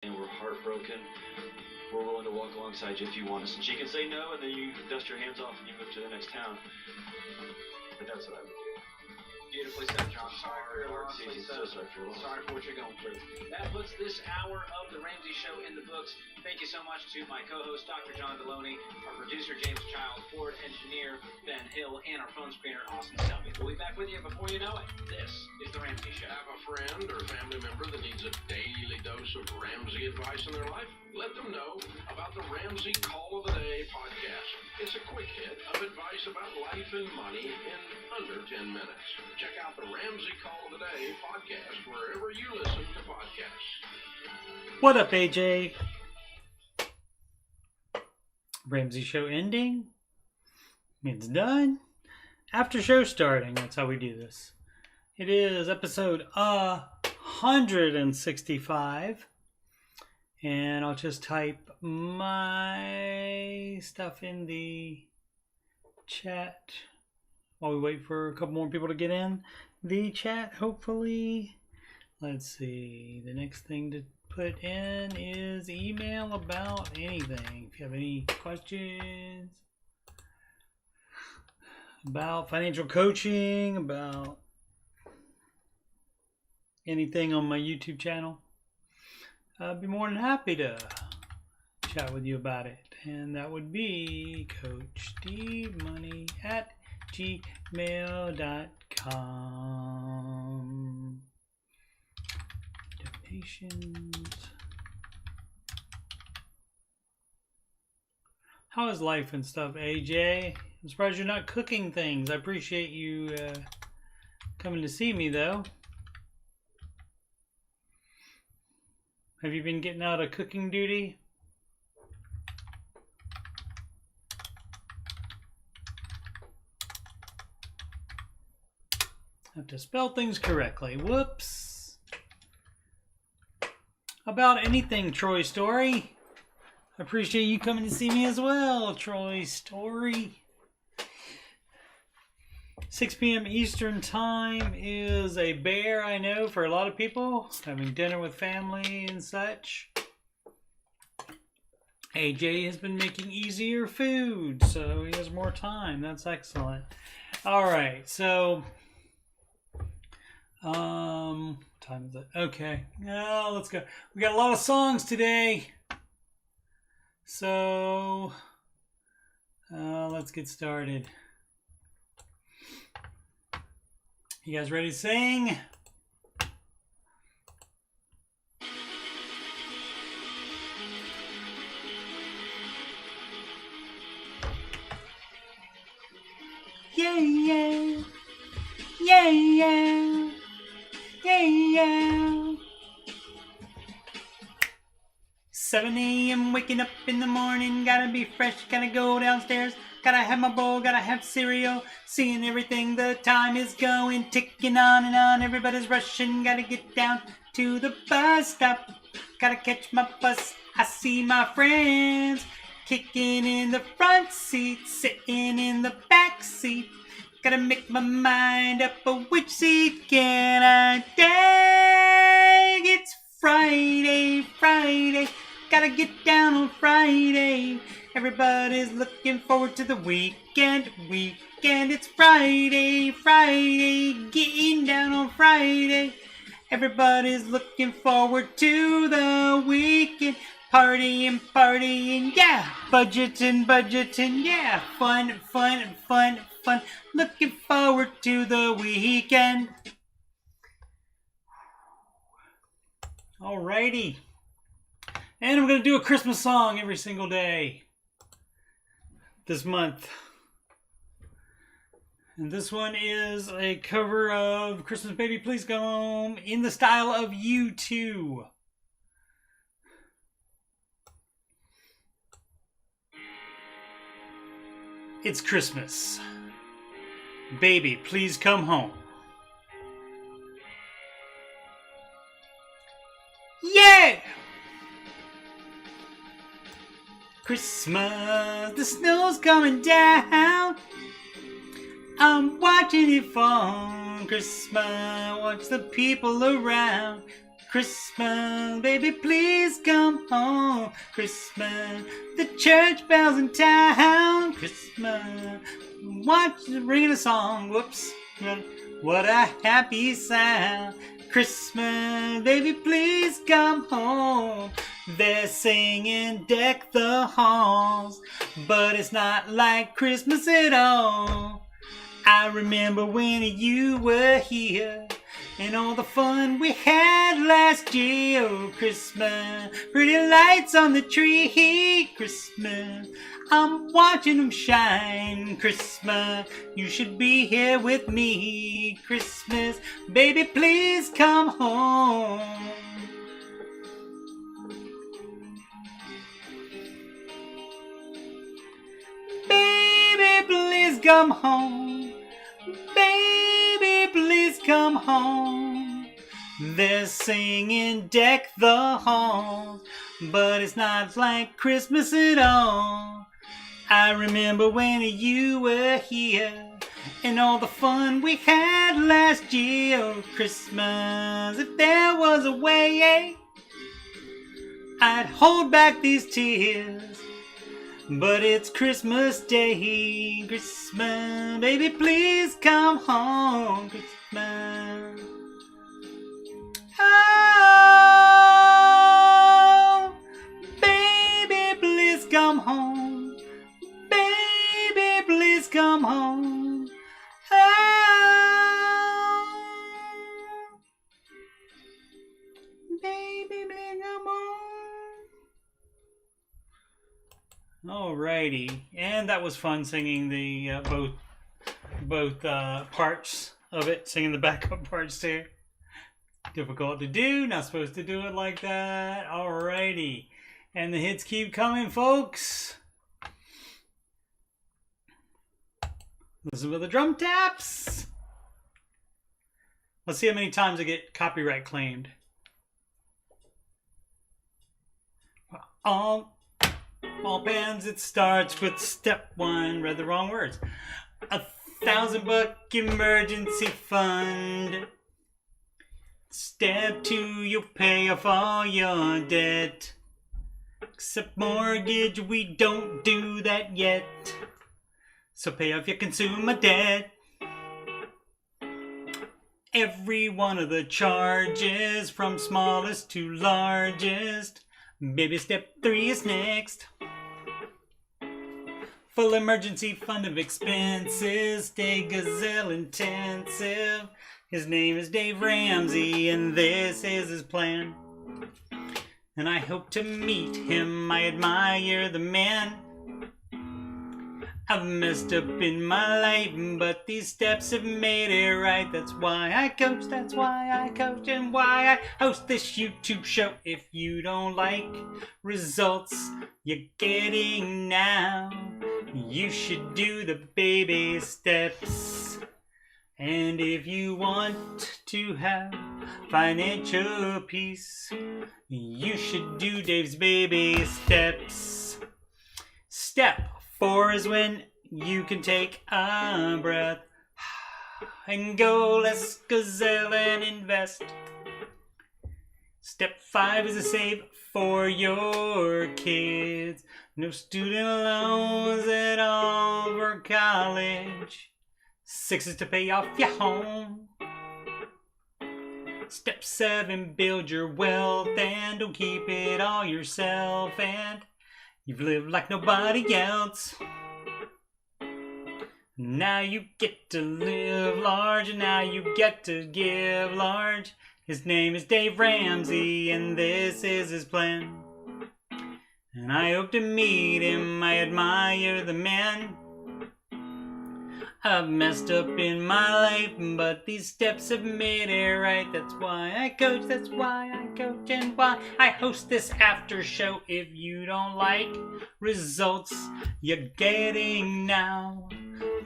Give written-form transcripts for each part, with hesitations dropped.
and we're heartbroken, we're willing to walk alongside you if you want us. And she can say no, and then you dust your hands off and you move to the next town. But that's what I would do. Beautifully said, John. Sorry for your loss, Lisa. So sorry for your loss. Sorry for what you're going through. That puts this hour of The Ramsey Show in the books. Thank you so much to my co-host, Dr. John Deloney, our producer, James Child, Ford engineer, Ben Hill, and our phone screener, Austin Selby. We'll be back with you before you know it. This is The Ramsey Show. Have a friend or family member that needs a daily dose of Ramsey advice in their life? Let them know about the Ramsey Call of the Day podcast. It's a quick hit of advice about life and money in under 10 minutes. Check out the Ramsey Call of the Day podcast wherever you listen to podcasts. What up, AJ? Ramsey Show ending. It's done. After show starting. That's how we do this. It is episode 165. And I'll just type my stuff in the chat while we wait for a couple more people to get in the chat, hopefully. Let's see. The next thing to put in is email about anything. If you have any questions about financial coaching, about anything on my YouTube channel, I'd be more than happy to chat with you about it. And that would be CoachDmoney@gmail.com. Donations. How is life and stuff, AJ? I'm surprised you're not cooking things. I appreciate you coming to see me, though. Have you been getting out of cooking duty? I have to spell things correctly. Whoops. About anything, Troy Story. I appreciate you coming to see me as well, Troy Story. 6 p.m. Eastern Time is a bear, I know, for a lot of people. Having dinner with family and such. AJ has been making easier food, so he has more time. That's excellent. Alright, so... time is it? Okay. Now let's go. We got a lot of songs today. So... let's get started. You guys ready to sing? Yeah, yeah. Yeah, yeah. Yeah, yeah. 7 a.m. waking up in the morning. Gotta be fresh, gotta go downstairs. Gotta have my bowl, gotta have cereal. Seeing everything, the time is going, ticking on and on. Everybody's rushing, gotta get down to the bus stop. Gotta catch my bus, I see my friends. Kicking in the front seat, sitting in the back seat. Gotta make my mind up for which seat can I take. It's Friday, Friday. Gotta get down on Friday. Everybody's looking forward to the weekend, weekend. It's Friday, Friday. Getting down on Friday. Everybody's looking forward to the weekend. Partying, partying, yeah. Budgeting, budgeting, yeah. Fun, fun, fun, fun. Looking forward to the weekend. Alrighty. And I'm going to do a Christmas song every single day this month. And this one is a cover of Christmas Baby Please Come Home in the style of U2. It's Christmas. Baby, please come home. Yeah! Christmas, the snow's coming down. I'm watching it fall. Christmas, watch the people around. Christmas, baby, please come home. Christmas, the church bells in town. Christmas, watch ringing a song. Whoops, what a happy sound. Christmas, baby, please come home. They're singing Deck the Halls, but it's not like Christmas at all. I remember when you were here and all the fun we had last year. Oh, Christmas, pretty lights on the tree. Christmas, I'm watching them shine. Christmas, you should be here with me. Christmas, baby, please come home. Baby, please come home. Baby, please come home. They're singing Deck the Halls, but it's not like Christmas at all. I remember when you were here and all the fun we had last year. Oh, Christmas, if there was a way, I'd hold back these tears. But it's Christmas Day. Christmas, baby, please come home. Christmas. Oh, baby, please come home. Baby, please come home. Oh, baby, please come home. Alrighty, and that was fun singing the both parts of it, singing the backup parts too. Difficult to do, not supposed to do it like that. Alrighty, and the hits keep coming, folks. Listen to the drum taps. Let's see how many times I get copyright claimed. All bands, it starts with step one. Read the wrong words. $1,000 emergency fund. Step two, you'll pay off all your debt. Except mortgage, we don't do that yet. So pay off your consumer debt. Every one of the charges, from smallest to largest. Baby, step three is next. Full emergency fund of expenses. Stay gazelle intensive. His name is Dave Ramsey, and this is his plan. And I hope to meet him. I admire the man. I've messed up in my life, but these steps have made it right. That's why I coach, that's why I coach, and why I host this YouTube show. If you don't like results you're getting now, you should do the baby steps. And if you want to have financial peace, you should do Dave's baby steps. Step 4 is when you can take a breath and go, let's gazelle and invest. Step 5 is to save for your kids. No student loans at all for college. 6 is to pay off your home. Step 7, build your wealth and don't keep it all yourself. And you've lived like nobody else. Now you get to live large, and now you get to give large. His name is Dave Ramsey, and this is his plan. And I hope to meet him. I admire the man. I've messed up in my life, but these steps have made it right. That's why I coach, that's why I coach, and why I host this after show. If you don't like results you're getting now,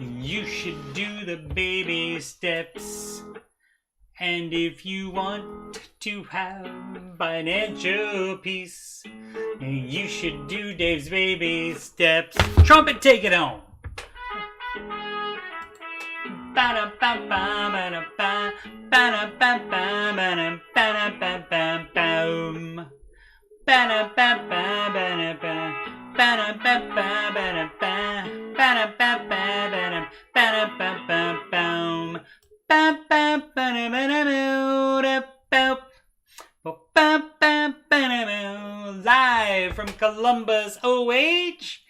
you should do the baby steps. And if you want to have financial peace, you should do Dave's baby steps. Trumpet, take it home. Live from Columbus, OH.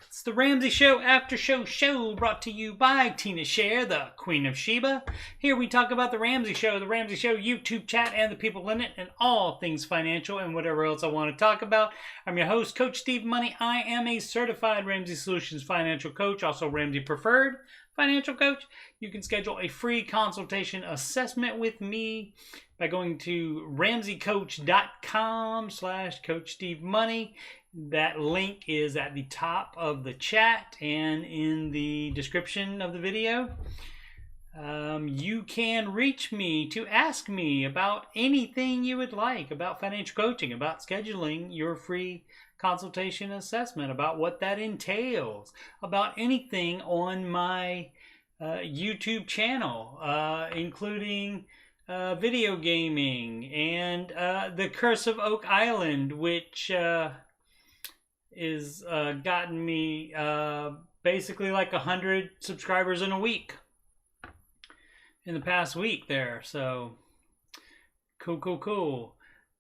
It's the Ramsey Show Aftershow show brought to you by Tina Scher, the Queen of Sheba. Here we talk about the Ramsey Show YouTube chat, and the people in it, and all things financial and whatever else I want to talk about. I'm your host, Coach Steve Money. I am a certified Ramsey Solutions financial coach, also Ramsey Preferred financial coach. You can schedule a free consultation assessment with me by going to ramseycoach.com/Coach Steve Money. That link is at the top of the chat and in the description of the video. You can reach me to ask me about anything you would like, about financial coaching, about scheduling your free consultation assessment, about what that entails, about anything on my YouTube channel, including video gaming and the Curse of Oak Island, which is gotten me basically like 100 subscribers in a week, in the past week there. So cool.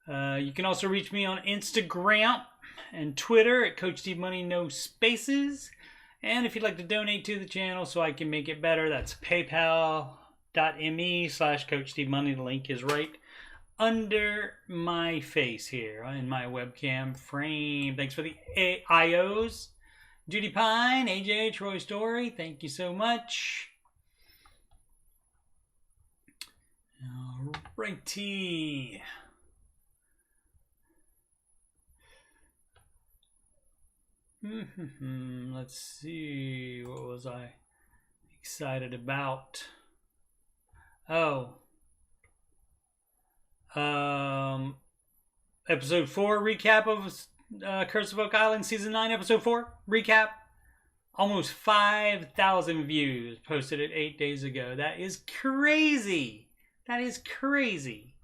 You can also reach me on Instagram and Twitter at Coach Steve Money, no spaces. And if you'd like to donate to the channel so I can make it better, that's paypal.me/Coach Steve Money. The link is right under my face here in my webcam frame. Thanks for the IOs. Judy Pine, AJ, Troy Story, thank you so much. Alrighty. Let's see, what was I excited about? Episode 4 recap of Curse of Oak Island Season 9, Episode 4 recap. Almost 5,000 views, posted it 8 days ago. That is crazy. That is crazy.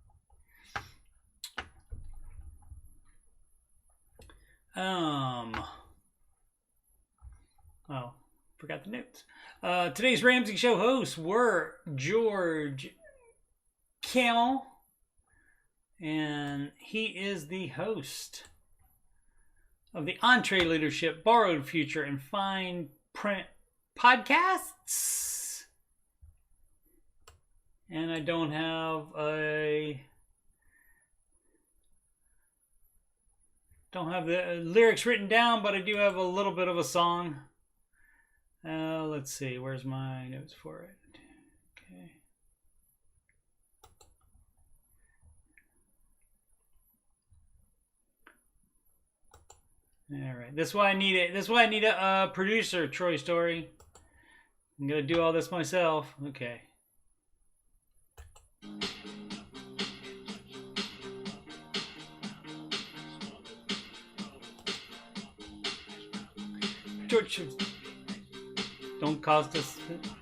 Oh, forgot the notes. Today's Ramsey Show hosts were George Camel, and he is the host of the Entree Leadership, Borrowed Future, and Fine Print podcasts. And I don't have the lyrics written down, but I do have a little bit of a song. Let's see, where's my notes for it? Okay. All right, this is why I need it. This is why I need a producer, Troy Story. I'm gonna do all this myself. Okay. George, don't cost us.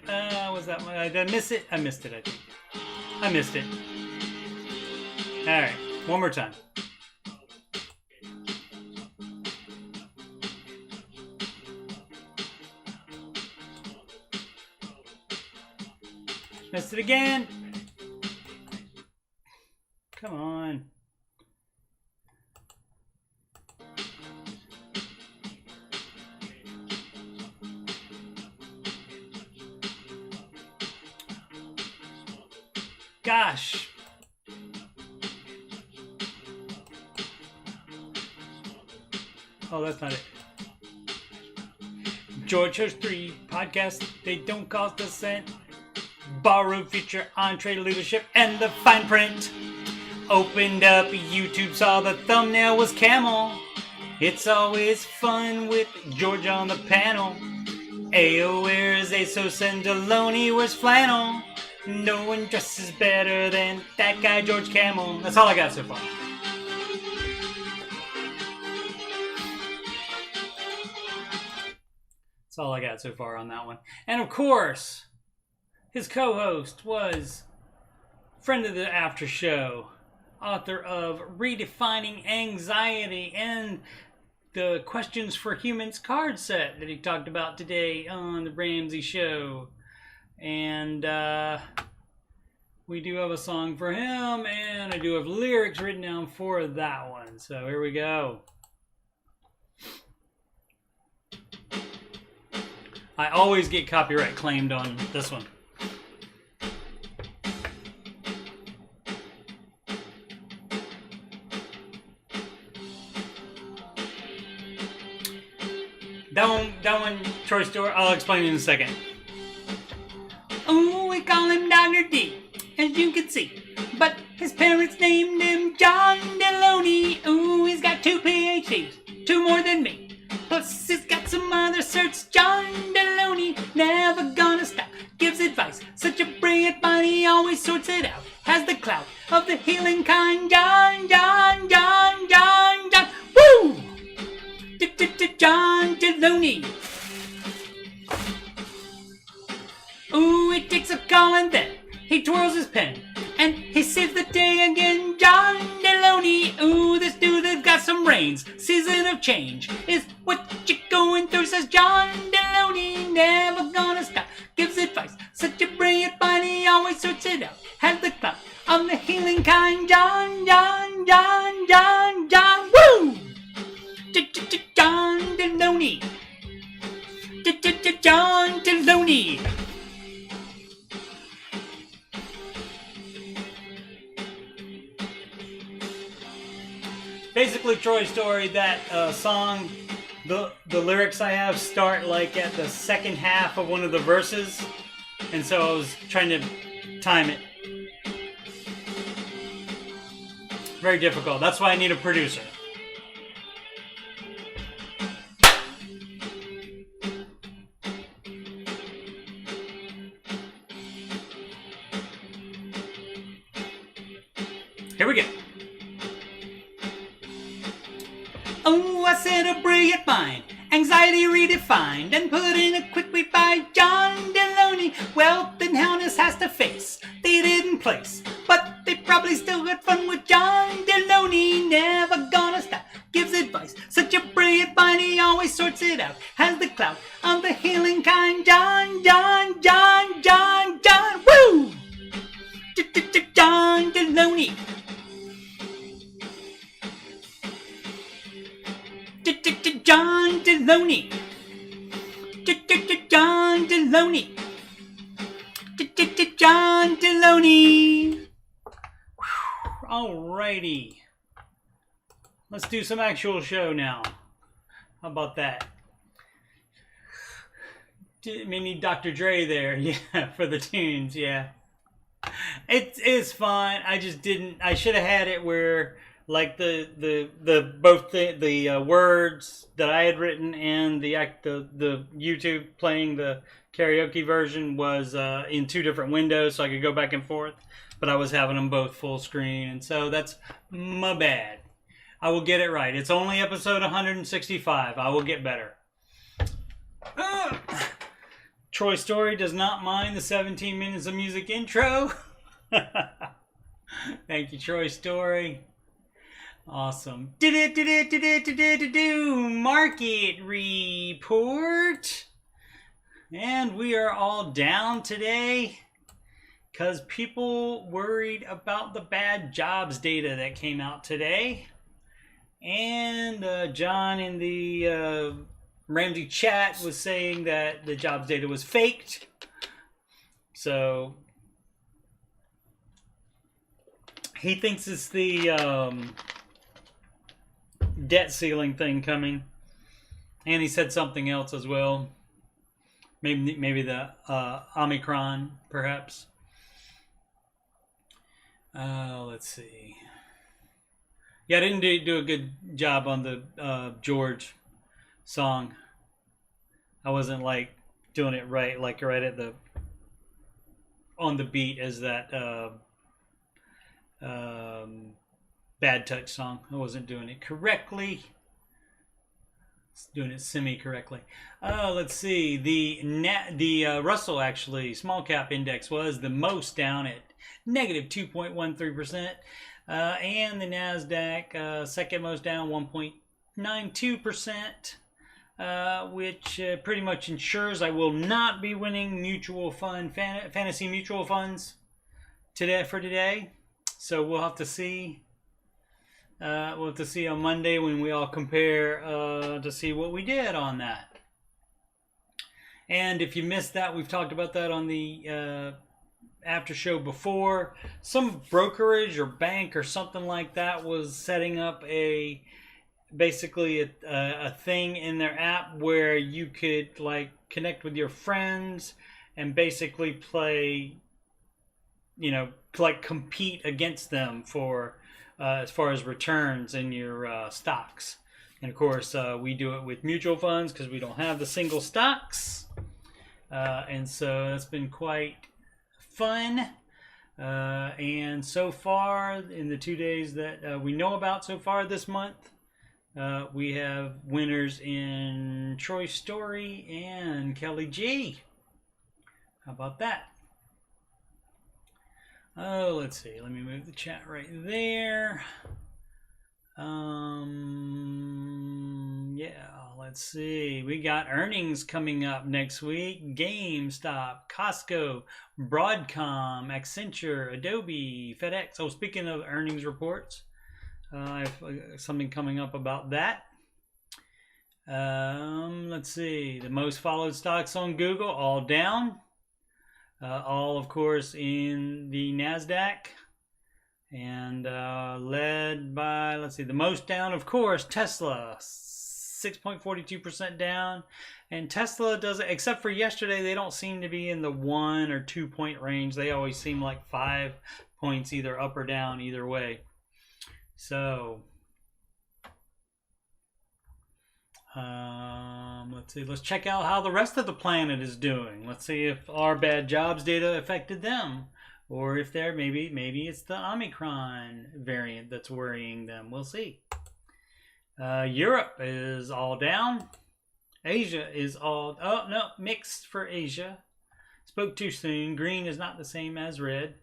Was that one? Did I miss it? I missed it, I think. I missed it. All right, one more time. Missed it again. Come on. Gosh. Oh, that's not it. George hosts 3 podcasts. They don't cost a cent. Borrowed Future, Entree Leadership, and the Fine Print. Opened up YouTube, saw the thumbnail was camel. It's always fun with George on the panel. Ayo wears ASOS and Deloney wears flannel. No one dresses better than that guy George Camel. That's all I got so far. That's all I got so far on that one. And of course, His co-host was friend of the Aftershow, author of Redefining Anxiety and the Questions for Humans card set that he talked about today on the Ramsey Show. And we do have a song for him, and I do have lyrics written down for that one. So here we go. I always get copyright claimed on this one. That one, Troy Story, I'll explain in a second. Oh, we call him Dr. D, as you can see. But his parents named him John Deloney. Ooh, he's got 2 PhDs, 2 more than me. Plus he's got some other certs. John Deloney, never gonna stop. Gives advice, such a brilliant mind, he always sorts it out. Has the clout of the healing kind. John, woo! John Deloney. Ooh, he takes a call and then he twirls his pen and he saves the day again. John Deloney. Ooh, this dude has got some brains. Season of change is what you're going through, says John Deloney. Never gonna stop. Gives advice. Such a brilliant mind, he always sorts it out. Has the clout of the healing kind. John, woo! John Deloney. John Deloney. Basically, Troy Story, that song, the lyrics I have start like at the second half of one of the verses, and so I was trying to time it. Very difficult. That's why I need a producer. Here we go. Oh, I said a brilliant mind, anxiety redefined, and put in a quick beat by John Deloney. Wealth and hellness has to face, they didn't place, but they probably still had fun with John Deloney. Never gonna stop, gives advice, such a brilliant mind, he always sorts it out. Has the clout of the healing kind. John, woo! John Deloney. John Deloney. John Deloney. John Deloney. Alrighty. Let's do some actual show now. How about that? We need Dr. Dre there, yeah, for the tunes, yeah. It's fine. I just didn't. I should have had it where like the words that I had written and the YouTube playing the karaoke version was in 2 different windows, so I could go back and forth. But I was having them both full screen, and so that's my bad. I will get it right. It's only episode 165. I will get better. Troy Story does not mind the 17 minutes of music intro. Thank you, Troy Story. Awesome. Market report. And we are all down today because people worried about the bad jobs data that came out today. And John in the Ramsey chat was saying that the jobs data was faked. So he thinks it's the debt ceiling thing coming. And he said something else as well. Maybe the Omicron, perhaps. Let's see. Yeah, I didn't do a good job on the George song. I wasn't like doing it right, like right at the on the beat as that Bad Touch song. I wasn't doing it correctly. doing it semi-correctly. Let's see. The Russell, actually, small cap index was the most down at negative 2.13%. And the NASDAQ, second most down, 1.92%, which pretty much ensures I will not be winning fantasy mutual funds today. So we'll have to see. We'll have to see on Monday when we all compare to see what we did on that. And if you missed that, we've talked about that on the after show before. Some brokerage or bank or something like that was setting up basically a thing in their app where you could like connect with your friends and basically play, like compete against them for as far as returns in your stocks. And of course, we do it with mutual funds because we don't have the single stocks. And so that's been quite fun. And so far, in the 2 days that we know about so far this month, we have winners in Troy Story and Kelly G. How about that? Oh, let's see. Let me move the chat right there. Yeah, let's see. We got earnings coming up next week. GameStop, Costco, Broadcom, Accenture, Adobe, FedEx. Oh, speaking of earnings reports, I have something coming up about that. Let's see. The most followed stocks on Google, all down. All, of course, in the NASDAQ. And led by, let's see, the most down, of course, Tesla. 6.42% down. And Tesla doesn't, except for yesterday, they don't seem to be in the 1 or 2 point range. They always seem like 5 points either up or down either way. So, let's see. Let's check out how the rest of the planet is doing. Let's see if our bad jobs data affected them, or if they're maybe it's the Omicron variant that's worrying them. We'll see. Europe is all down. Asia is all mixed for Asia. Spoke too soon. Green is not the same as red.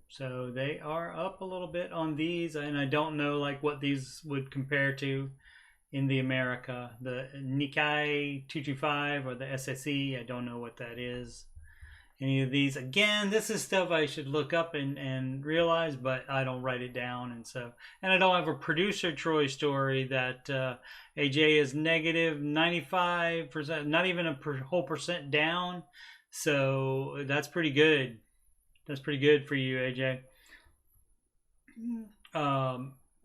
So they are up a little bit on these, and I don't know like what these would compare to in the America. The Nikkei 225 or the SSE, I don't know what that is. Any of these, again, this is stuff I should look up and realize, but I don't write it down, and I don't have a producer Troy Story that AJ is negative 95%, not even a whole percent down. So that's pretty good. That's pretty good for you, AJ.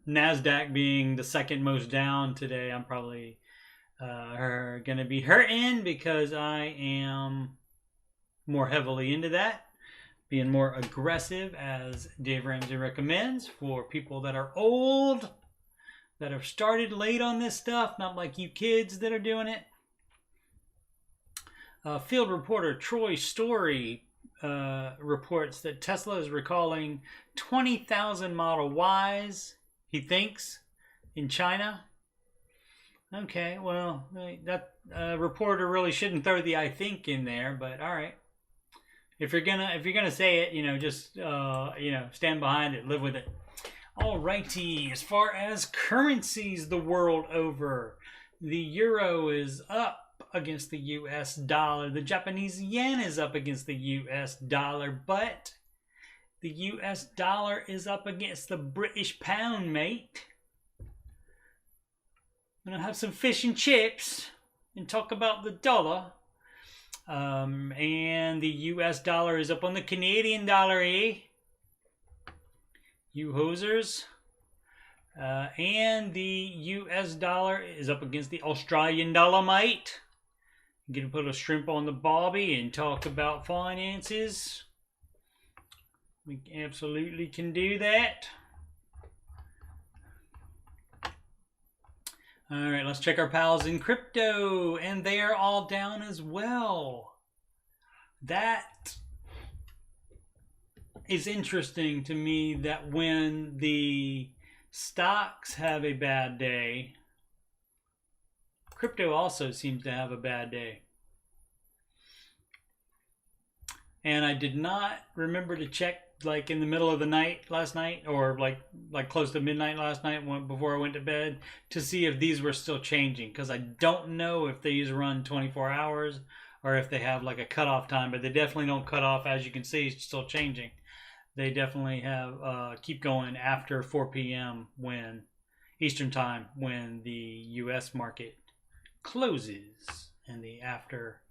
NASDAQ being the second most down today, I'm probably going to be hurting because I am more heavily into that, being more aggressive, as Dave Ramsey recommends, for people that are old, that have started late on this stuff, not like you kids that are doing it. Field reporter Troy Story reports that Tesla is recalling 20,000 Model Ys, he thinks, in China. Okay, well, that reporter really shouldn't throw the "I think" in there, but all right. If you're gonna say it, just stand behind it, live with it. Alrighty, as far as currencies the world over, the euro is up against the US dollar. The Japanese yen is up against the US dollar, but the US dollar is up against the British pound, mate. I'm gonna have some fish and chips and talk about the dollar. And the US dollar is up on the Canadian dollar, eh? You hosers. And the US dollar is up against the Australian dollar, mate. I'm gonna put a shrimp on the barbie and talk about finances. We absolutely can do that. All right, let's check our pals in crypto, and they are all down as well. That is interesting to me, that when the Stocks have a bad day. Crypto also seems to have a bad day. And I did not remember to check like in the middle of the night last night, or like close to midnight last night before I went to bed, to see if these were still changing, because I don't know if these run 24 hours or if they have like a cutoff time, but they definitely don't cut off. As you can see, it's still changing. They definitely have keep going after 4 p.m. when Eastern time, when the U.S. market closes. And the after,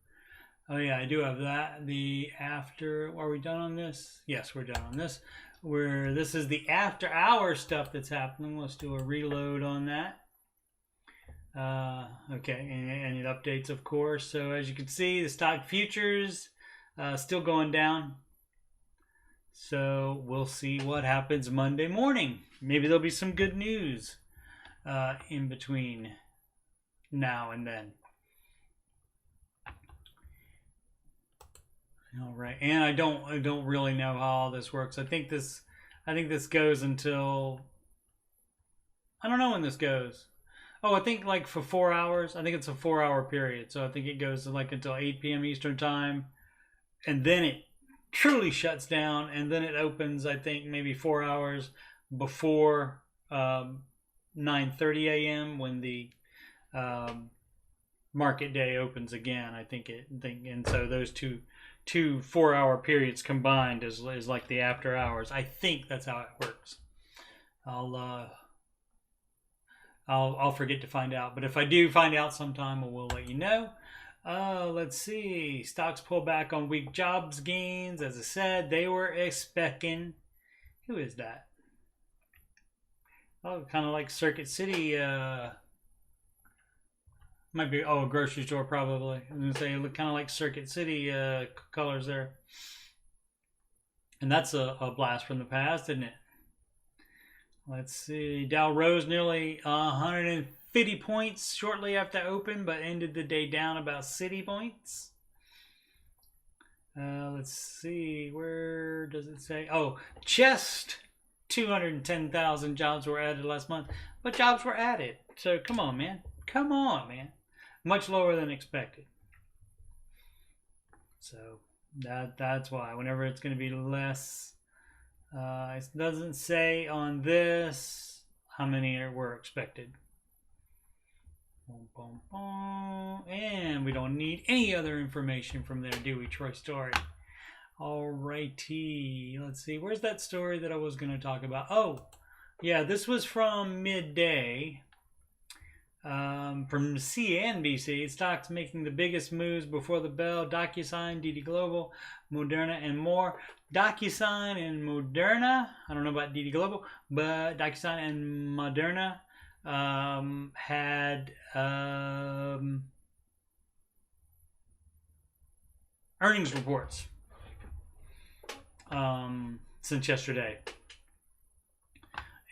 oh yeah, I do have that. The after, are we done on this? Yes, we're done on this. This is the after hour stuff that's happening. Let's do a reload on that. Okay, and it updates, of course. So as you can see, the stock futures still going down. So we'll see what happens Monday morning. Maybe there'll be some good news in between now and then. All right, and I don't really know how all this works. I think this goes until, I don't know when this goes. Oh, I think like for 4 hours. I think it's a 4-hour period. So I think it goes like until 8 p.m. Eastern time, and then it truly shuts down, and then it opens, I think, maybe 4 hours before 9:30 a.m. when the market day opens again. And so those two 4-hour periods combined is like the after hours. I think that's how it works. I'll forget to find out, but if I do find out sometime, I will let you know. Let's see. Stocks pull back on weak jobs gains. As I said, they were expecting. Who is that? Oh, kind of like Circuit City. Might be, a grocery store probably. I was going to say, look kind of like Circuit City colors there. And that's a blast from the past, isn't it? Let's see. Dow rose nearly 150 points shortly after open, but ended the day down about 60 points. Let's see. Where does it say? Oh, just 210,000 jobs were added last month. But jobs were added. So come on, man. Come on, man. Much lower than expected. So that's why. Whenever it's going to be less... it doesn't say on this how many were expected. And we don't need any other information from there, do we, Troy Story? Alrighty, let's see. Where's that story that I was going to talk about? Oh, yeah, this was from midday. From CNBC, stocks making the biggest moves before the bell. DocuSign, DD Global, Moderna, and more. DocuSign and Moderna, I don't know about DD Global, but DocuSign and Moderna had earnings reports since yesterday,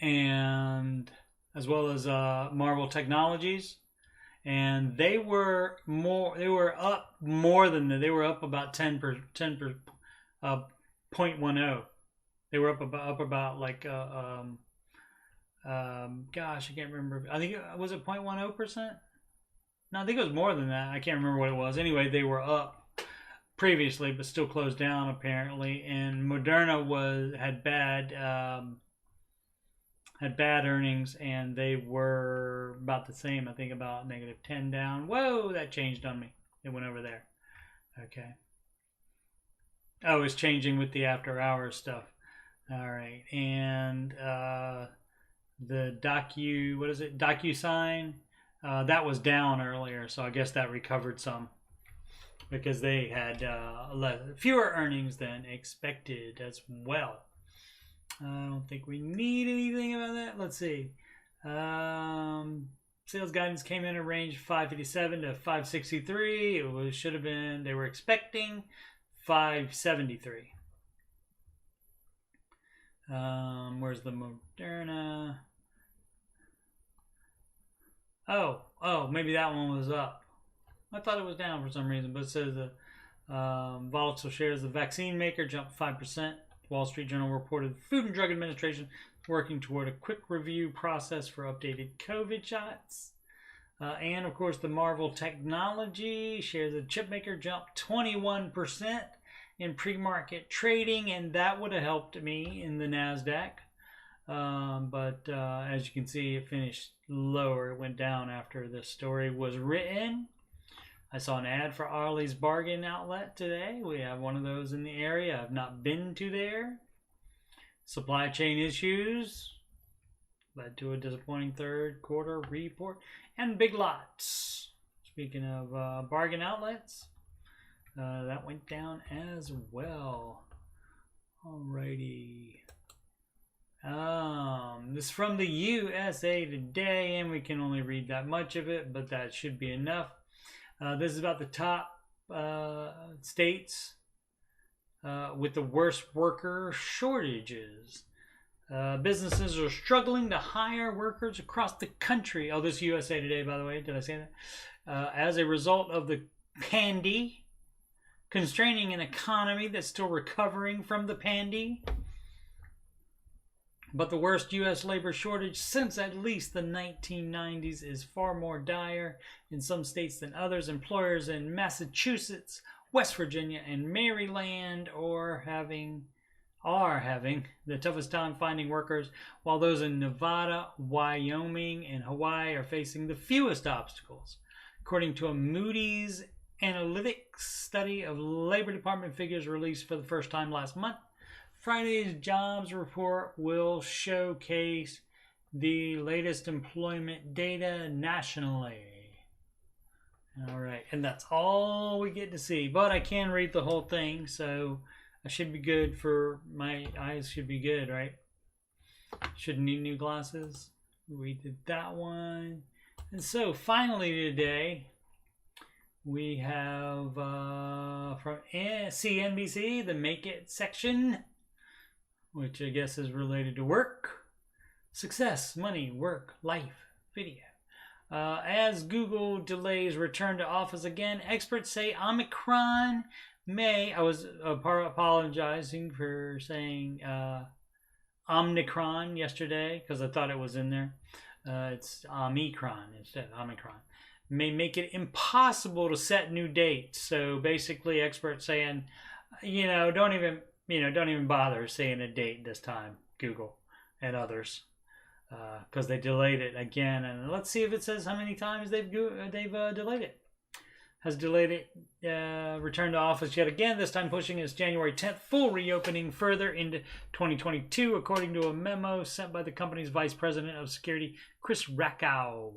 and as well as Marvel Technologies, and they were up more than that. They were up about 0.10. They were up about like gosh, I can't remember. I think was it 0.10%? No, I think it was more than that. I can't remember what it was. Anyway, they were up previously, but still closed down apparently. And Moderna had bad earnings, and they were about the same. I think about -10 down. Whoa, that changed on me. It went over there. Okay. Oh, it's changing with the after hours stuff. All right, and the DocuSign, that was down earlier, so I guess that recovered some because they had fewer earnings than expected as well. I don't think we need anything about that. Let's see. Sales guidance came in a range 557 to 563. It should have been, they were expecting 573. Where's the Moderna? Oh, maybe that one was up. I thought it was down for some reason, but it says the volatile shares of vaccine maker jumped 5%. Wall Street Journal reported the Food and Drug Administration working toward a quick review process for updated COVID shots. And of course, the Marvel Technology shares of chipmaker jumped 21% in pre-market trading, and that would have helped me in the NASDAQ. But as you can see, it finished lower. It went down after the story was written. I saw an ad for Arley's Bargain Outlet today. We have one of those in the area. I've not been to there. Supply chain issues led to a disappointing third quarter report. And Big Lots. Speaking of bargain outlets, that went down as well. Alrighty. This is from the USA Today, and we can only read that much of it, but that should be enough. This is about the top states with the worst worker shortages. Businesses are struggling to hire workers across the country. Oh, this is USA Today, by the way. Did I say that? As a result of the pandy, constraining an economy that's still recovering from the pandy. But the worst U.S. labor shortage since at least the 1990s is far more dire in some states than others. Employers in Massachusetts, West Virginia, and Maryland are having the toughest time finding workers, while those in Nevada, Wyoming, and Hawaii are facing the fewest obstacles. According to a Moody's Analytics study of Labor Department figures released for the first time last month, Friday's jobs report will showcase the latest employment data nationally. All right, and that's all we get to see. But I can read the whole thing, so I should be good for my eyes. Should be good, right? Shouldn't need new glasses. We did that one. And so finally today, we have from CNBC, the Make It section, which I guess is related to work, success, money, work, life, video. As Google delays return to office again, experts say Omicron may, I was apologizing for saying Omicron yesterday because I thought it was in there. It's Omicron instead of Omicron. May make it impossible to set new dates. So basically, experts saying, don't even bother saying a date this time, Google and others, because they delayed it again. And let's see if it says how many times they've delayed it. Has delayed it, return to office yet again, this time pushing its January 10th full reopening further into 2022, according to a memo sent by the company's Vice President of Security, Chris Rakow.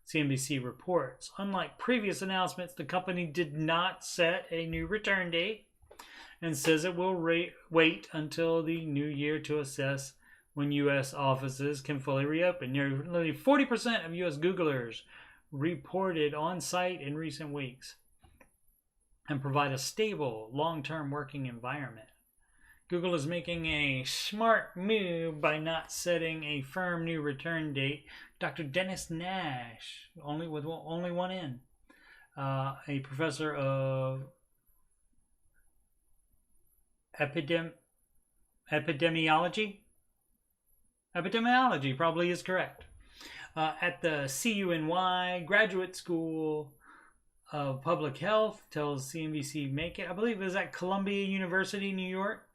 CNBC reports. Unlike previous announcements, the company did not set a new return date and says it will wait until the new year to assess when U.S. offices can fully reopen. Nearly 40% of U.S. Googlers reported on site in recent weeks and provide a stable, long-term working environment. Google is making a smart move by not setting a firm new return date. Dr. Dennis Nash, only one in, a professor of epidemiology probably is correct, at the CUNY Graduate School of Public Health, tells CNBC Make It. I believe it was at Columbia University, New York,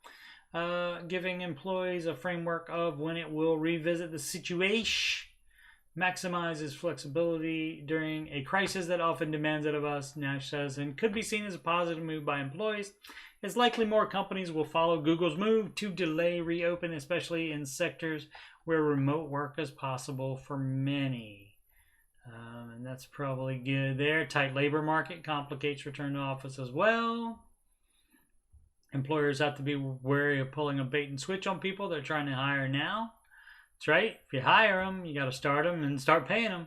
giving employees a framework of when it will revisit the situation, maximizes flexibility during a crisis that often demands it of us, Nash says, and could be seen as a positive move by employees. It's likely more companies will follow Google's move to delay reopen, especially in sectors where remote work is possible for many. And that's probably good there. Tight labor market complicates return to office as well. Employers have to be wary of pulling a bait and switch on people they're trying to hire now. That's right. If you hire them, you got to start them and start paying them.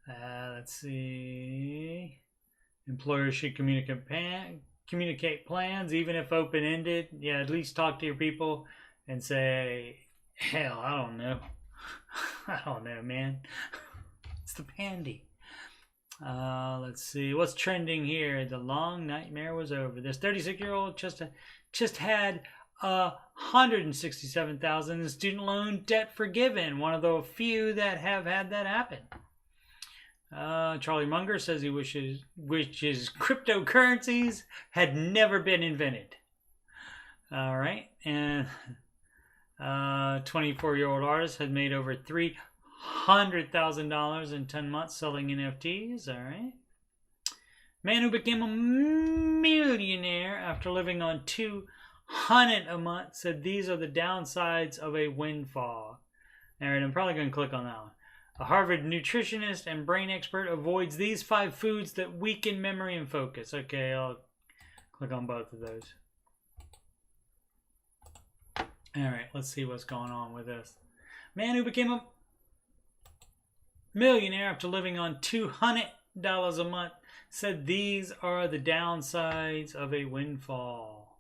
Let's see. Employers should communicate plans, even if open-ended. Yeah, at least talk to your people and say, hell, I don't know. I don't know, man. It's the pandy. Let's see. What's trending here? The long nightmare was over. This 36-year-old just had $167,000 in student loan debt forgiven. One of the few that have had that happen. Charlie Munger says he wishes cryptocurrencies had never been invented. All right, and 24-year-old artist had made over $300,000 in 10 months selling NFTs. All right. Man who became a millionaire after living on $200 a month said these are the downsides of a windfall. All right, I'm probably going to click on that one. A Harvard nutritionist and brain expert avoids these 5 foods that weaken memory and focus. Okay, I'll click on both of those. All right, let's see what's going on with this. Man who became a millionaire after living on $200 a month said these are the downsides of a windfall.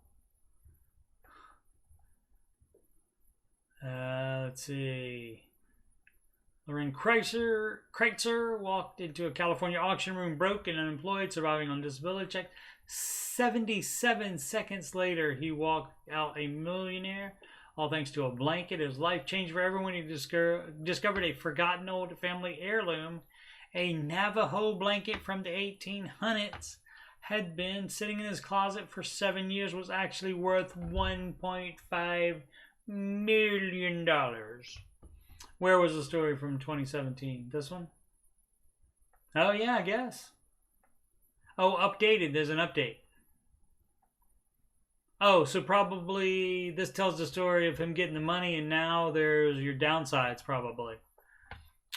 Let's see. Lorraine Kreitzer walked into a California auction room broke and unemployed, surviving on disability check. 77 seconds later, he walked out a millionaire, all thanks to a blanket. His life changed forever when he discovered a forgotten old family heirloom. A Navajo blanket from the 1800s had been sitting in his closet for 7 years, was actually worth $1.5 million. Where was the story from 2017? This one? Oh, yeah, I guess. Oh, updated. There's an update. Oh, so probably this tells the story of him getting the money, and now there's your downsides, probably.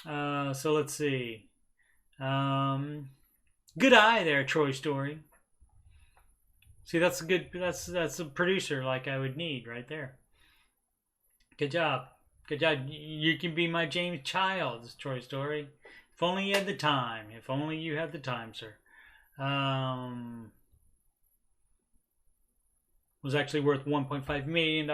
So let's see. Good eye there, Troy Story. See, that's a good. That's a producer like I would need right there. Good job. Good job. You can be my James Childs, Troy Story. If only you had the time. If only you had the time, sir. Was actually worth $1.5 million.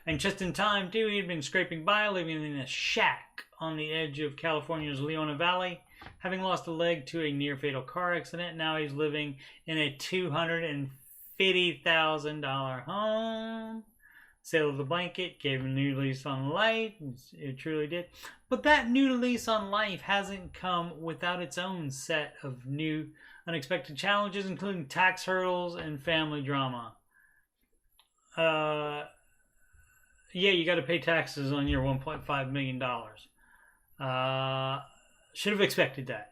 And just in time, too, he had been scraping by, living in a shack on the edge of California's Leona Valley. Having lost a leg to a near-fatal car accident, now he's living in a $250,000 home. Sale of the blanket gave him a new lease on life. It truly did. But that new lease on life hasn't come without its own set of new unexpected challenges, including tax hurdles and family drama. Yeah, you got to pay taxes on your $1.5 million. Should have expected that.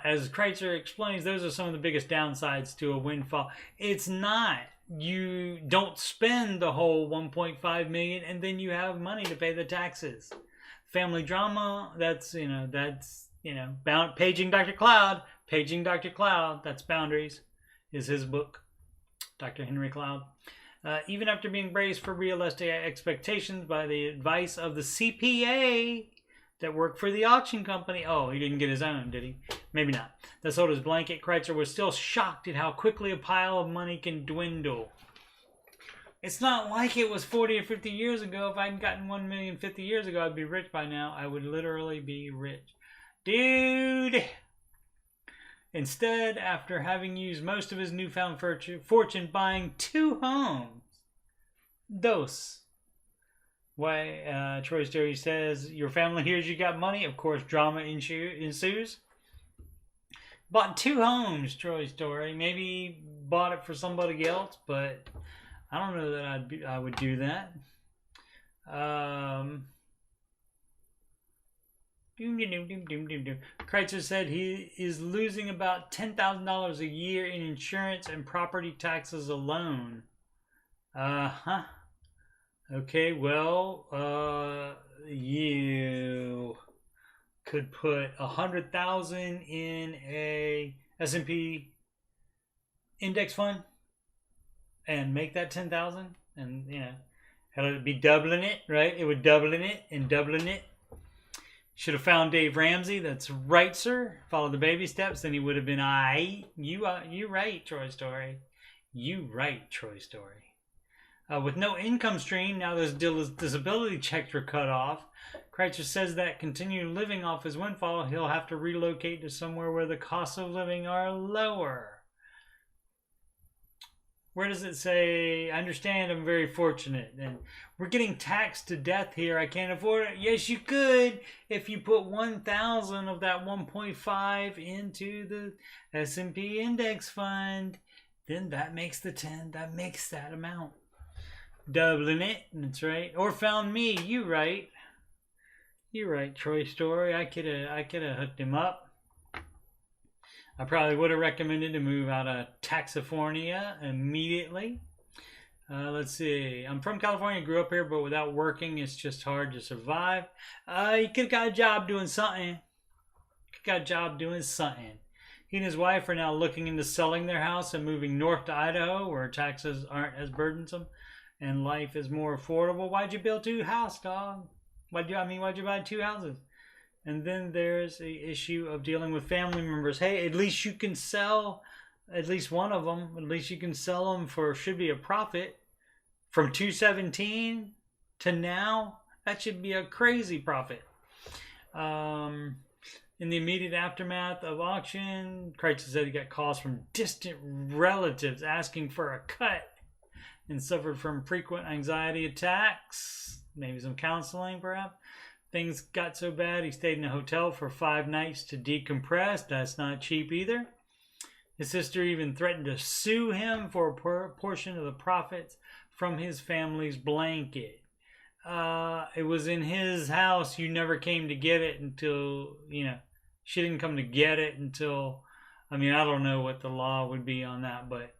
As Kreitzer explains, those are some of the biggest downsides to a windfall. It's not. You don't spend the whole $1.5 million and then you have money to pay the taxes. Family drama, paging Dr. Cloud. Paging Dr. Cloud, that's Boundaries, is his book. Dr. Henry Cloud. Even after being braced for realistic expectations by the advice of the CPA that worked for the auction company. Oh, he didn't get his own, did he? Maybe not. That sold his blanket. Kreitzer was still shocked at how quickly a pile of money can dwindle. It's not like it was 40 or 50 years ago. If I hadn't gotten 1 million 50 years ago, I'd be rich by now. I would literally be rich. Dude! Instead, after having used most of his newfound fortune buying 2 homes. Why, Troy Story says, your family hears you got money. Of course, drama ensues. Bought 2 homes, Troy Story. Maybe bought it for somebody else, but I don't know that I would do that. Kreitzer said he is losing about $10,000 a year in insurance and property taxes alone. Okay, well, you could put $100,000 in a S&P index fund and make that $10,000, and it would be doubling it, right? It would doubling it and doubling it. Should have found Dave Ramsey. That's right, sir. Follow the baby steps, then he would have been You right, Troy Story. You right, Troy Story. With no income stream, now those disability checks were cut off. Kreitzer says that continue living off his windfall, he'll have to relocate to somewhere where the costs of living are lower. Where does it say, I understand I'm very fortunate and we're getting taxed to death here, I can't afford it? Yes, you could if you put 1,000 of that 1.5 into the S&P index fund. Then that makes that makes that amount. Doubling it, that's right. Or found me, you right. You're right, Troy Story. I could have hooked him up. I probably would have recommended to move out of Taxifornia immediately. Let's see. I'm from California, grew up here, but without working, it's just hard to survive. You could have got a job doing something. He and his wife are now looking into selling their house and moving north to Idaho, where taxes aren't as burdensome and life is more affordable. Why'd you build 2 houses, dog? Why'd you buy 2 houses? And then there's the issue of dealing with family members. Hey, at least you can sell at least one of them. At least you can sell them for, should be a profit. From 217 to now, that should be a crazy profit. In the immediate aftermath of auction, Kreitzer said he got calls from distant relatives asking for a cut and suffered from frequent anxiety attacks. Maybe some counseling, perhaps. Things got so bad he stayed in a hotel for 5 nights to decompress. That's not cheap either. His sister even threatened to sue him for a portion of the profits from his family's blanket. It was in his house. You never came to get it until, she didn't come to get it until, I don't know what the law would be on that, but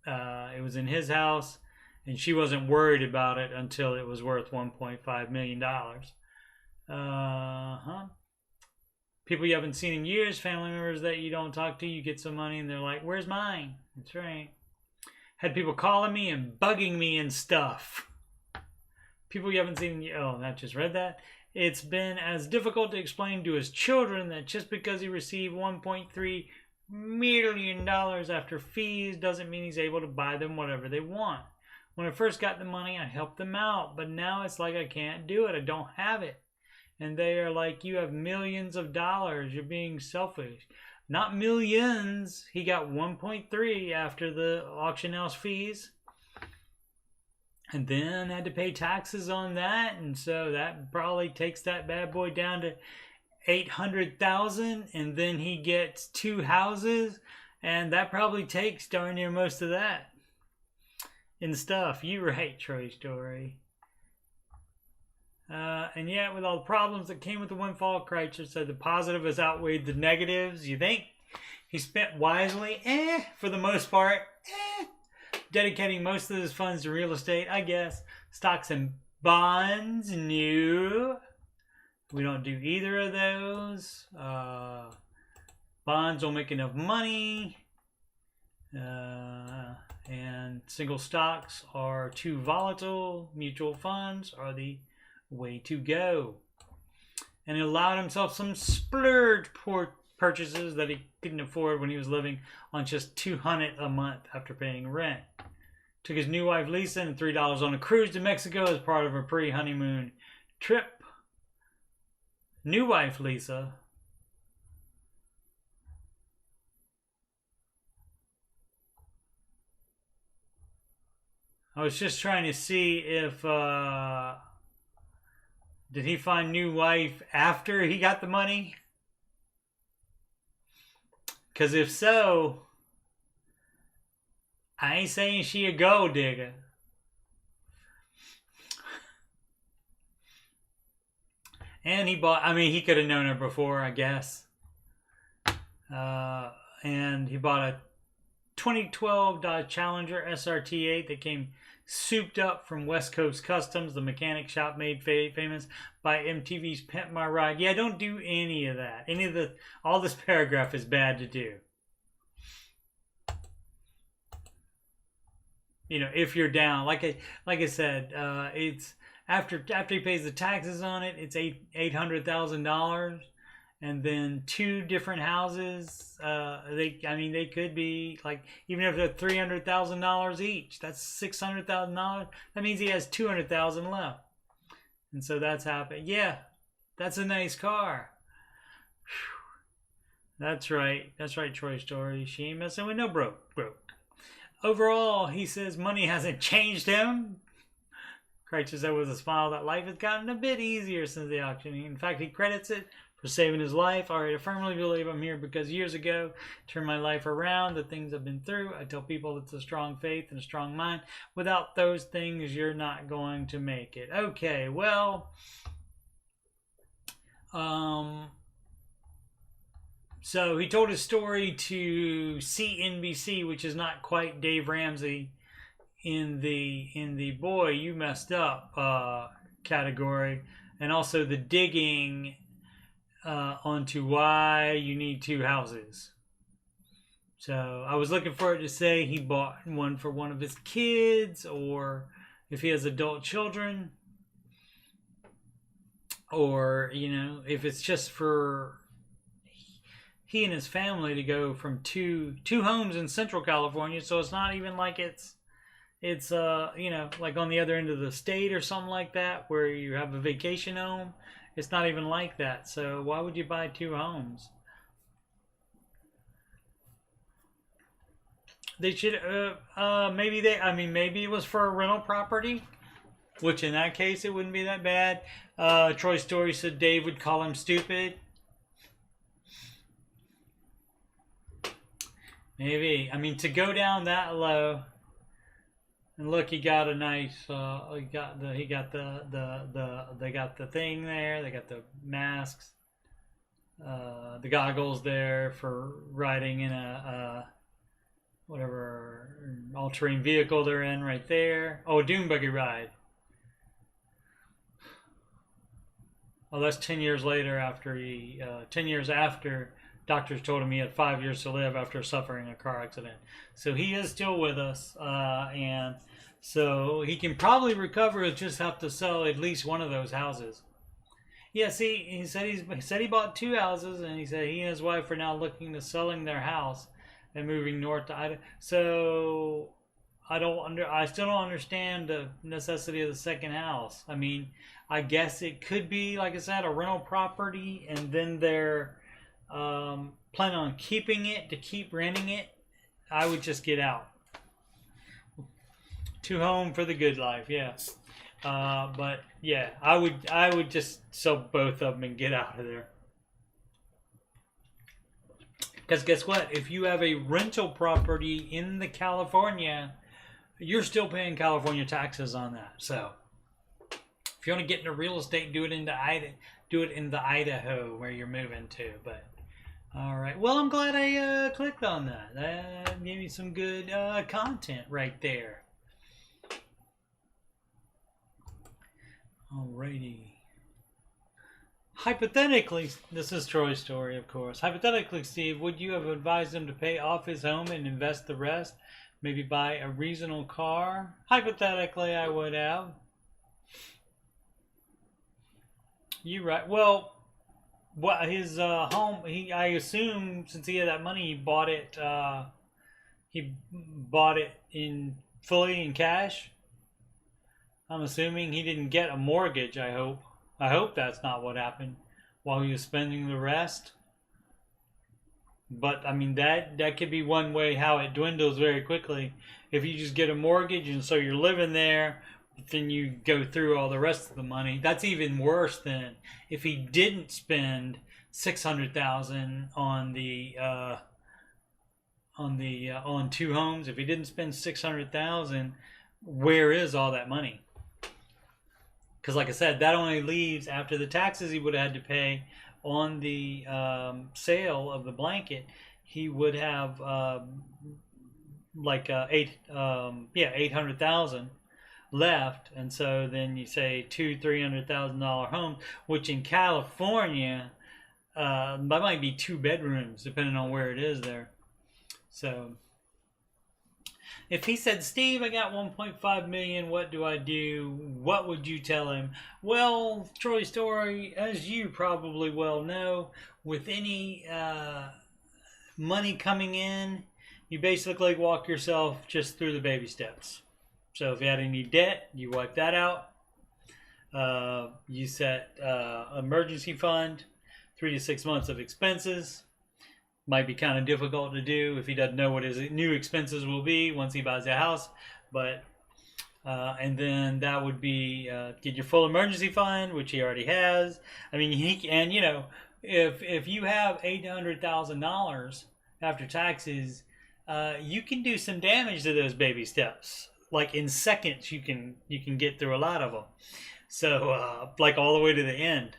it was in his house and she wasn't worried about it until it was worth $1.5 million. People you haven't seen in years, family members that you don't talk to, you get some money and they're like, where's mine? That's right. Had people calling me and bugging me and stuff. People you haven't seen, I just read that. It's been as difficult to explain to his children that just because he received $1.3 million after fees doesn't mean he's able to buy them whatever they want. When I first got the money, I helped them out, but now it's like I can't do it. I don't have it. And they are like, you have millions of dollars. You're being selfish. Not millions. He got 1.3 after the auction house fees. And then had to pay taxes on that. And so that probably takes that bad boy down to $800,000. And then he gets 2 houses. And that probably takes darn near most of that. And stuff. You right, Troy Story. And yet, with all the problems that came with the windfall, Kreitzer said the positive has outweighed the negatives. You think he spent wisely? For the most part. Dedicating most of his funds to real estate, I guess. Stocks and bonds, no. We don't do either of those. Bonds don't make enough money. And single stocks are too volatile. Mutual funds are the way to go. And he allowed himself some splurge purchases that he couldn't afford when he was living on just $200 a month after paying rent. Took his new wife Lisa and $3 on a cruise to Mexico as part of a pre-honeymoon trip. New wife Lisa. I was just trying to see if did he find new wife after he got the money? Because if so, I ain't saying she a gold digger. And he bought, he could have known her before, I guess. And he bought a 2012 Dodge Challenger SRT8 that came souped up from West Coast Customs, the mechanic shop made famous by MTV's Pimp My Ride. Yeah, don't do any of that. All this paragraph is bad to do. If you're down, like I said, it's after he pays the taxes on it, it's $800,000, and then 2 different houses. They could be like, even if they're $300,000 each, that's $600,000. That means he has $200,000 left, and so that's happened. Yeah, that's a nice car. Whew. That's right, Troy Story. She ain't messing with no broke. Overall, he says money hasn't changed him. Kreitzer said with a smile that life has gotten a bit easier since the auction. In fact, he credits it for saving his life. All right, I firmly believe I'm here because years ago, turned my life around, the things I've been through. I tell people it's a strong faith and a strong mind. Without those things, you're not going to make it. Okay, well, so he told his story to CNBC, which is not quite Dave Ramsey in the boy you messed up category, and also the digging onto why you need two houses. So I was looking for it to say he bought one for one of his kids, or if he has adult children, or if it's just for he and his family to go from two homes in Central California. So it's not even like it's like on the other end of the state or something like that where you have a vacation home. It's not even like that. So why would you buy two homes? They should maybe it was for a rental property, which in that case it wouldn't be that bad. Troy Story said Dave would call him stupid. Maybe. To go down that low. And look, he got a nice. They got the thing there. They got the masks, the goggles there for riding in a whatever all-terrain vehicle they're in right there. Oh, a dune buggy ride. Oh, that's 10 years later. 10 years after doctors told him he had 5 years to live after suffering a car accident. So he is still with us, and so he can probably recover. He'll just have to sell at least one of those houses. Yeah, see, he said he bought two houses, and he said he and his wife are now looking to selling their house and moving north to Idaho. So I still don't understand the necessity of the second house. I guess it could be, like I said, a rental property, and then they're plan on keeping it to keep renting it. I would just get out. To home for the good life, yeah. But yeah, I would just sell both of them and get out of there. Because guess what? If you have a rental property in the California, you're still paying California taxes on that. So if you want to get into real estate, do it in the Idaho where you're moving to. But all right. Well, I'm glad I clicked on that. That gave me some good content right there. Alrighty. Hypothetically, this is Troy's story, of course. Hypothetically, Steve, would you have advised him to pay off his home and invest the rest? Maybe buy a reasonable car? Hypothetically, I would have. You're right. Well, his home, I assume, since he had that money, he bought it. He bought it fully in cash. I'm assuming he didn't get a mortgage. I hope that's not what happened while he was spending the rest. But that could be one way how it dwindles very quickly. If you just get a mortgage and so you're living there, then you go through all the rest of the money. That's even worse than if he didn't spend $600,000 on two homes. If he didn't spend $600,000, where is all that money? Because like I said, that only leaves after the taxes he would have had to pay on the sale of the blanket. He would have $800,000 left, and so then you say $300,000 home, which in California that might be 2 bedrooms depending on where it is there. So if he said, Steve, I got $1.5 million, what do I do? What would you tell him? Well, Troy Story, as you probably well know, with any money coming in, you basically walk yourself just through the baby steps. So if you had any debt, you wipe that out. You set emergency fund, 3 to 6 months of expenses. might be kind of difficult to do if he doesn't know what his new expenses will be once he buys a house. But and then that would be get your full emergency fund, which he already has. I mean, if you have $800,000 after taxes, you can do some damage to those baby steps. Like in seconds, you can get through a lot of them. So like all the way to the end.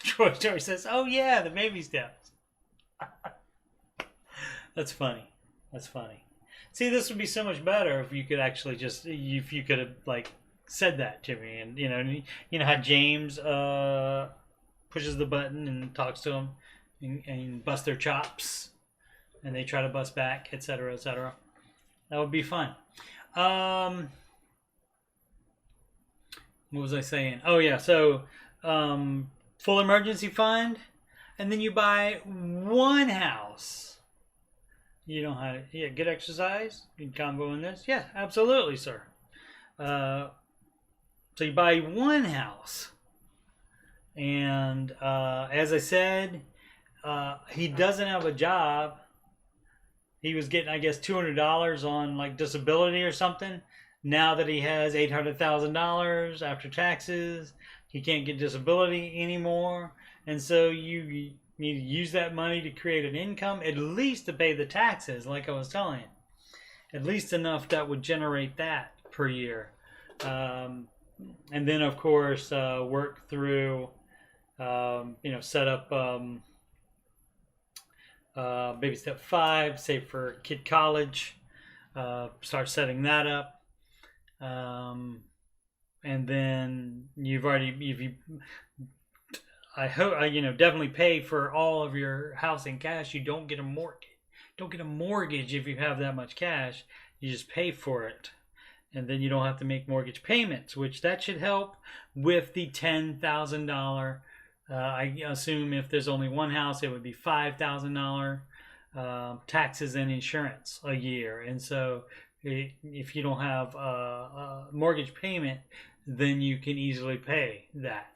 Troy says, "Oh yeah, the baby steps." That's funny. That's funny. See, this would be so much better if you could actually if you could have like said that to me, and you know how James pushes the button and talks to him and busts their chops, and they try to bust back, etc., etc. That would be fun. What was I saying? Oh yeah, so full emergency fund, and then you buy one house. You don't have get exercise. You can combo in this. Yeah, absolutely, sir. So you buy one house, and as I said, he doesn't have a job. He was getting, I guess, $200 on like disability or something. Now that he has $800,000 after taxes, he can't get disability anymore, and so you need to use that money to create an income, at least to pay the taxes, like I was telling you. At least enough that would generate that per year. And then, of course, work through, set up baby step 5, save for kid college, start setting that up. And then I hope definitely pay for all of your house in cash. You don't get a mortgage. Don't get a mortgage if you have that much cash. You just pay for it, and then you don't have to make mortgage payments, which that should help with the $10,000. I assume if there's only one house, it would be $5,000 taxes and insurance a year. And so if you don't have a mortgage payment, then you can easily pay that.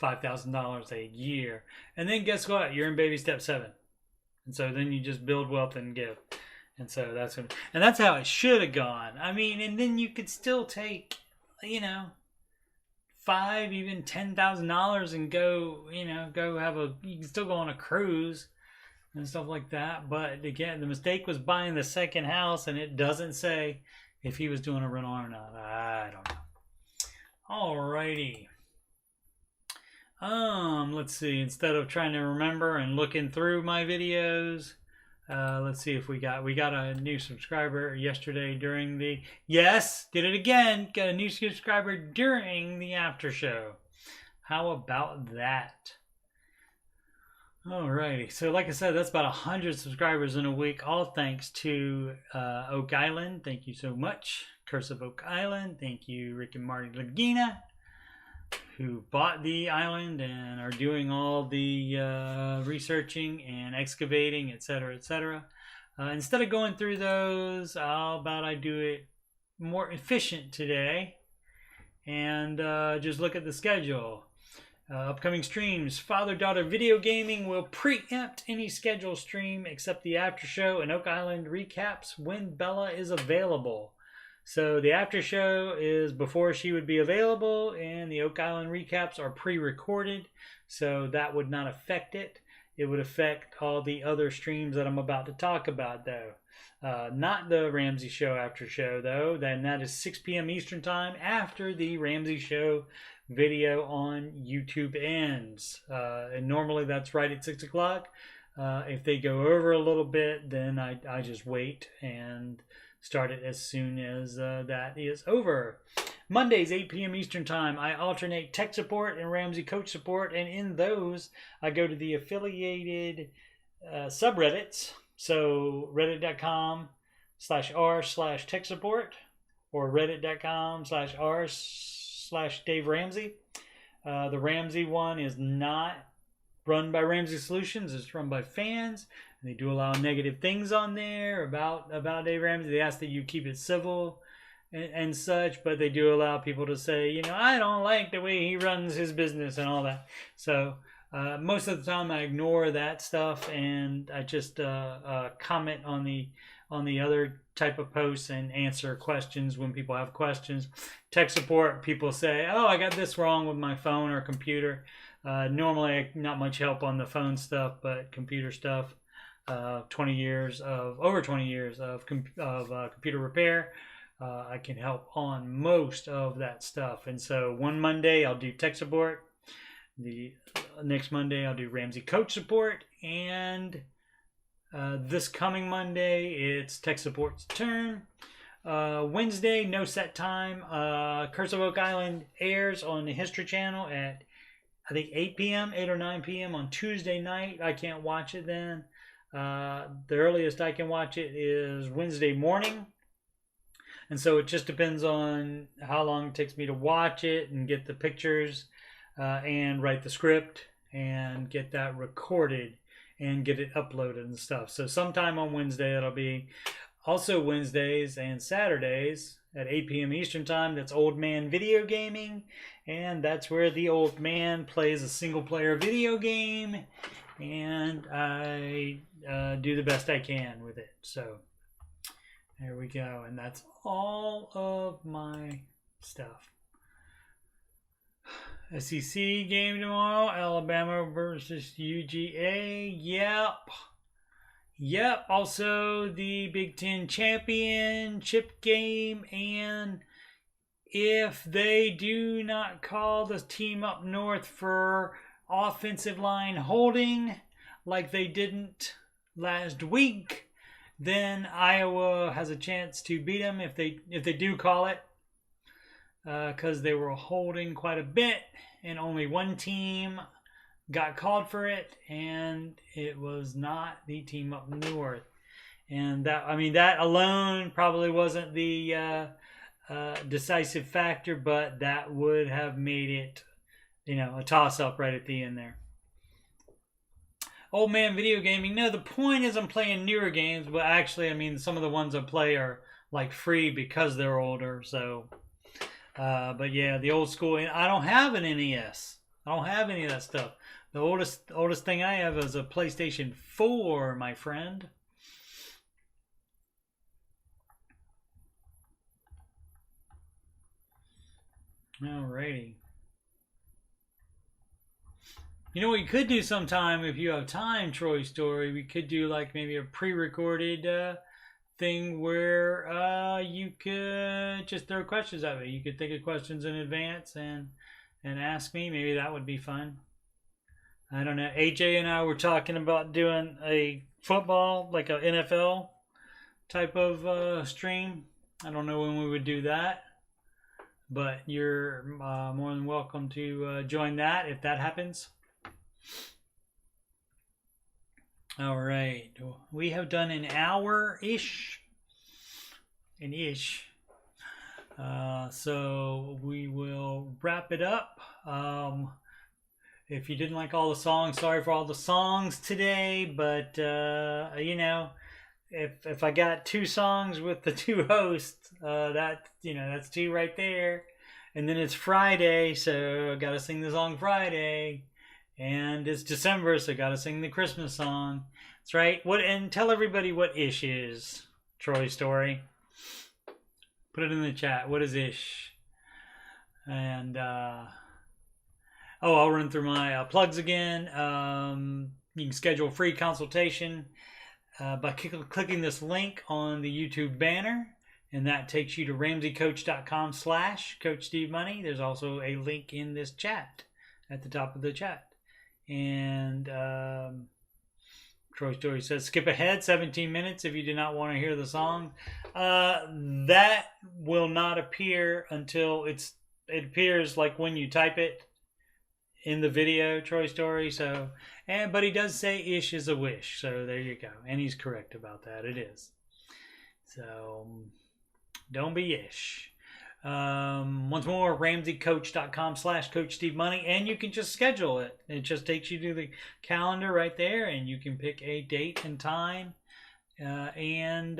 $5,000 a year, and then guess what? You're in baby step 7, and so then you just build wealth and give, and so that's how it should have gone. I mean, and then you could still take, $5,000, even $10,000, and go have you can still go on a cruise and stuff like that. But again, the mistake was buying the second house, and it doesn't say if he was doing a rental or not. I don't know. Alrighty. Let's see. Instead of trying to remember and looking through my videos, let's see if we got a new subscriber yesterday during the did it again. Got a new subscriber during the after show. How about that? Alrighty. So like I said, that's about 100 subscribers in a week. All thanks to Oak Island. Thank you so much. Curse of Oak Island. Thank you, Rick and Marty Lagina, who bought the island and are doing all the researching and excavating, etc., etc. Instead of going through those, how about I do it more efficient today and just look at the schedule. Upcoming streams. Father-daughter video gaming will preempt any scheduled stream except the after show, and Oak Island recaps when Bella is available. So the after show is before she would be available, and the Oak Island recaps are pre-recorded, so that would not affect it. It would affect all the other streams that I'm about to talk about, though. Not the Ramsey show after show, though. Then that is 6 p.m. Eastern time after the Ramsey show video on YouTube ends. And normally that's right at 6 o'clock. If they go over a little bit, then I just wait and start it as soon as that is over. Mondays, 8 p.m. Eastern time, I alternate tech support and Ramsey coach support, and in those, I go to the affiliated subreddits. So reddit.com/r/tech support or reddit.com/r/Dave Ramsey. The Ramsey one is not run by Ramsey Solutions. It's run by fans. And they do allow negative things on there about Dave Ramsey. They ask that you keep it civil and such, but they do allow people to say, I don't like the way he runs his business and all that. So Most of the time I ignore that stuff and I just comment on the other type of posts and answer questions when people have questions. Tech support, people say, oh, I got this wrong with my phone or computer. Normally not much help on the phone stuff, but computer stuff, over 20 years of computer repair. I can help on most of that stuff. And so one Monday I'll do tech support. The next Monday I'll do Ramsey coach support, and this coming Monday it's tech support's turn. Wednesday, no set time. Curse of Oak Island airs on the History Channel at I think 8 p.m., 8 or 9 p.m. on Tuesday night. I can't watch it then. The earliest I can watch it is Wednesday morning. And so it just depends on how long it takes me to watch it and get the pictures and write the script and get that recorded and get it uploaded and stuff. So sometime on Wednesday, it'll be also Wednesdays and Saturdays at 8 p.m. Eastern Time. That's Old Man Video Gaming. And that's where the old man plays a single player video game. And I do the best I can with it. So there we go. And that's all of my stuff. SEC game tomorrow. Alabama versus UGA. Yep. Also the Big Ten championship game. And if they do not call the team up north for offensive line holding like they didn't last week, then Iowa has a chance to beat them if they do call it, because they were holding quite a bit and only one team got called for it, and it was not the team up north. And that alone probably wasn't the decisive factor, but that would have made it, a toss-up right at the end there. Old Man Video Gaming. No, the point is I'm playing newer games, but actually, some of the ones I play are like free because they're older. So, but yeah, the old school. I don't have an NES. I don't have any of that stuff. The oldest thing I have is a PlayStation 4, my friend. Alrighty. You know what we could do sometime if you have time, Troy Story? We could do like maybe a pre-recorded thing where you could just throw questions at me. You could think of questions in advance and ask me. Maybe that would be fun. I don't know. AJ and I were talking about doing a football, like an NFL type of stream. I don't know when we would do that, but you're more than welcome to join that if that happens. All right, we have done an hour-ish, so we will wrap it up. If you didn't like all the songs, sorry for all the songs today, but if I got 2 songs with the 2 hosts, that's 2 right there. And then it's Friday, so I gotta sing the song Friday. And it's December, so I gotta sing the Christmas song. That's right. And tell everybody what ish is, Troy Story. Put it in the chat. What is ish? And I'll run through my plugs again. You can schedule a free consultation by clicking this link on the YouTube banner, and that takes you to ramseycoach.com/Coach Steve Money. There's also a link in this chat at the top of the chat. And Troy Story says, skip ahead 17 minutes if you do not want to hear the song. That will not appear until it appears like when you type it in the video, Troy Story. So, but he does say ish is a wish. So there you go. And he's correct about that. It is. So don't be ish. Once more, ramseycoach.com/Coach Steve Money, and you can just schedule it. It just takes you to the calendar right there, and you can pick a date and time, and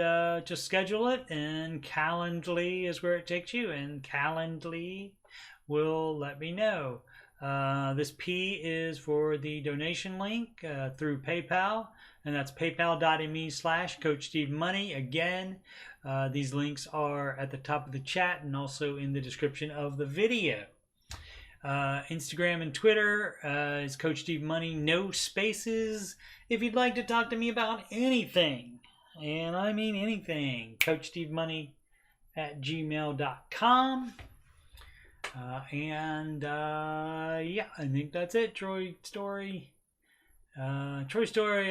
just schedule it. And Calendly is where it takes you, and Calendly will let me know. This P is for the donation link through PayPal, and that's paypal.me/CoachSteveMoney. Again, these links are at the top of the chat and also in the description of the video. Instagram and Twitter is Coach Steve Money, no spaces. If you'd like to talk to me about anything, and I mean anything, CoachSteveMoney@gmail.com. Yeah, I think that's it. Troy Story, I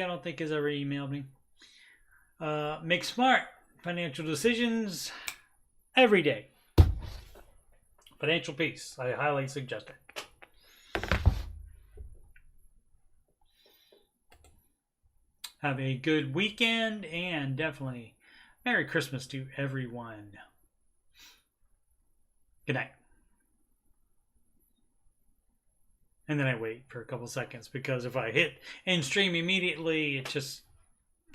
don't think has ever emailed me. Make smart financial decisions every day. Financial peace. I highly suggest it. Have a good weekend and definitely Merry Christmas to everyone. Good night. And then I wait for a couple seconds because if I hit end stream immediately, it just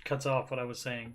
cuts off what I was saying.